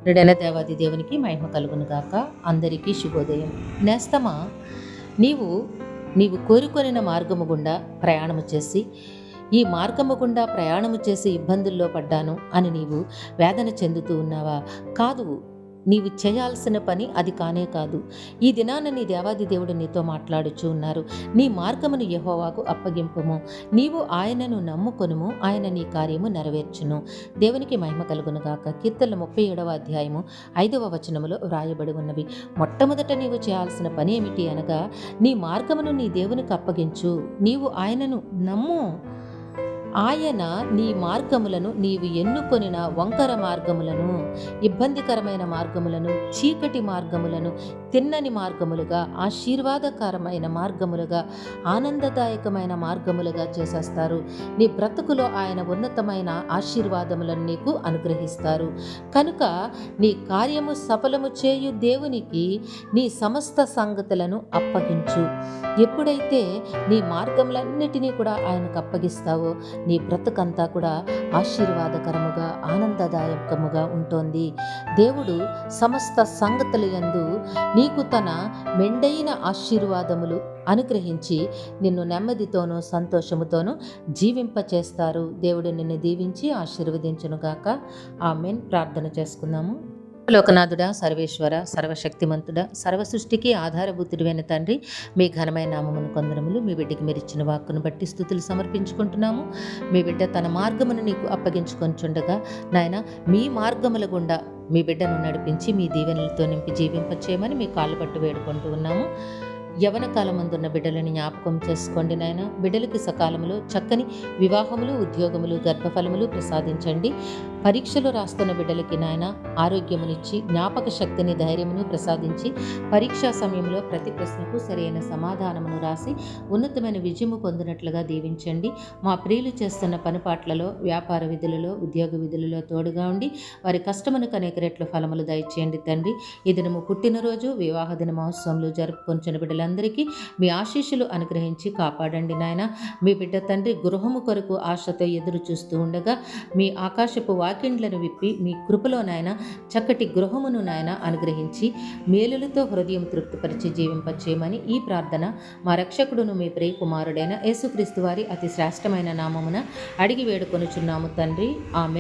నిడైన దేవాది దేవునికి మహిమ కలుగును గాక. అందరికీ శుభోదయం. నేస్తమా, నీవు కోరుకొనిన మార్గము గుండా ప్రయాణము చేసి, ఈ మార్గము గుండా ప్రయాణము చేసి ఇబ్బందుల్లో పడ్డాను అని నీవు వేదన చెందుతూ ఉన్నావా? కాదు, నీవు చేయాల్సిన పని అది కానే కాదు. ఈ దినాన నీ దేవాది దేవుడు నీతో మాట్లాడుచూ ఉన్నారు. నీ మార్గమును యెహోవాకు అప్పగింపుము, నీవు ఆయనను నమ్ముకొనుము, ఆయన నీ కార్యము నెరవేర్చును. దేవునికి మహిమ కలుగును గాక. కీర్తనలు 37వ అధ్యాయము 5వ వచనములో వ్రాయబడి ఉన్నవి. మొట్టమొదట నీవు చేయాల్సిన పని ఏమిటి అనగా, నీ మార్గమును నీ దేవునికి అప్పగించు, నీవు ఆయనను నమ్ము. ఆయన నీ మార్గములను, నీవు ఎన్నుకొనిన వంకర మార్గములను, ఇబ్బందికరమైన మార్గములను, చీకటి మార్గములను తిన్నని మార్గములుగా, ఆశీర్వాదకరమైన మార్గములుగా, ఆనందదాయకమైన మార్గములుగా చేసేస్తారు. నీ బ్రతుకులో ఆయన ఉన్నతమైన ఆశీర్వాదములను నీకు అనుగ్రహిస్తారు. కనుక నీ కార్యము సఫలము చేయు దేవునికి నీ సమస్త సంగతులను అప్పగించు. ఎప్పుడైతే నీ మార్గములన్నిటినీ కూడా ఆయనకు అప్పగిస్తావో, నీ బ్రతుకంతా కూడా ఆశీర్వాదకరముగా, ఆనందదాయకముగా ఉంటుంది. దేవుడు సమస్త సంగతుల యందు నీకు తన మెండైన ఆశీర్వాదములు అనుగ్రహించి నిన్ను నెమ్మదితోనూ సంతోషముతోనూ జీవింపచేస్తారు. దేవుడు నిన్ను దీవించి ఆశీర్వదించునుగాక. ఆమేన్. ప్రార్థన చేసుకుందాము. లోకనాథుడా, సర్వేశ్వర, సర్వశక్తిమంతుడా, సర్వ సృష్టికి ఆధారభూతుడివైన తండ్రి, మీ ఘనమైన నామమును కొందరములు మీ బిడ్డకి మీరు ఇచ్చిన వాక్కును బట్టి స్తుతులు సమర్పించుకుంటున్నాము. మీ బిడ్డ తన మార్గమును నీకు అప్పగించుకొనిచుండగా నాయన, మీ మార్గముల గుండా మీ బిడ్డను నడిపించి మీ దీవెనలతో నింపి జీవింపచేయమని మీ కాళ్ళు పట్టు వేడుకుంటూ ఉన్నాము. యవన కాలమందున్న బిడ్డలను జ్ఞాపకం చేసుకోండి నాయన. బిడ్డలకి సకాలంలో చక్కని వివాహములు, ఉద్యోగములు, గర్భఫలములు ప్రసాదించండి. పరీక్షలు రాస్తున్న బిడ్డలకి నాయన ఆరోగ్యమునిచ్చి, జ్ఞాపక శక్తిని, ధైర్యమును ప్రసాదించి, పరీక్షా సమయంలో ప్రతి ప్రశ్నకు సరైన సమాధానమును రాసి ఉన్నతమైన విజయము పొందినట్లుగా దీవించండి. మా ప్రియులు చేస్తున్న పనిపాట్లలో, వ్యాపార విధులలో, ఉద్యోగ విధులలో తోడుగా ఉండి వారి కష్టమునకు అనేక రెట్ల ఫలములు దయచేయండి తండ్రి. ఈ దినము పుట్టినరోజు, వివాహ దిన మహోత్సవంలో జరుపుకొంచిన బిడ్డలందరికీ మీ ఆశీస్సులు అనుగ్రహించి కాపాడండి నాయన. మీ బిడ్డ తండ్రి గృహము కొరకు ఆశతో ఎదురు చూస్తూ ఉండగా మీ ఆకాశపు వాకిండ్లను విప్పి మీ కృపలో నాయన చక్కటి గృహమును నాయన అనుగ్రహించి మేలులతో హృదయం తృప్తిపరిచి జీవింపచేయమని ఈ ప్రార్థన మా రక్షకుడును మీ ప్రియ కుమారుడైన యేసుక్రీస్తు వారి అతి శ్రేష్టమైన నామమున అడిగి వేడుకొనుచున్నాము తండ్రి. ఆమేన్.